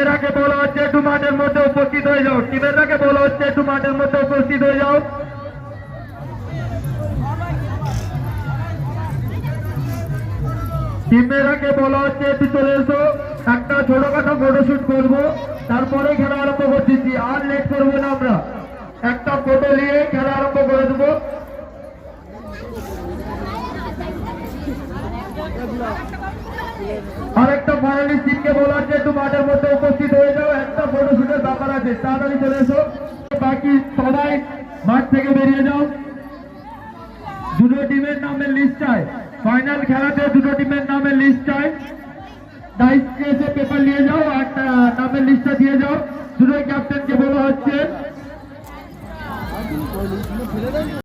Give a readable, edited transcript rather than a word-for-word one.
টিমেরাকে বলা হচ্ছে একটু মাঠের মধ্যে উপস্থিত হয়ে যাও। টিমেরাকে বলা হচ্ছে একটু মাঠের মধ্যে উপস্থিত হয়ে যাও। টিমেরাকে বলা হচ্ছে একটু চলে এসো, একটা ছোটখাটো ফটোশুট করবো, তারপরে খেলা আরম্ভ করতেছি। আর লেট করবো না, আমরা একটা ফটো নিয়ে খেলা আরম্ভ করে দেবো। আরেকটা ফাইনালিস্ট টিমকে বলা হচ্ছে একটু মাঠের মধ্যে উপস্থিত হয়ে যাও, একটা ফটোশুটের ব্যাপার আছে, তাড়াতাড়ি চলে এসো। বাকি সবাই মাঠ থেকে বেরিয়ে যাও। দুটো টিমের নামের লিস্ট চাই, ফাইনাল খেলাতে দুটো টিমের নামের লিস্ট চাই। ডাইসকে এসে পেপার নিয়ে যাও আর নামের লিস্টটা দিয়ে যাও। দুটো ক্যাপ্টেনকে বলা হচ্ছে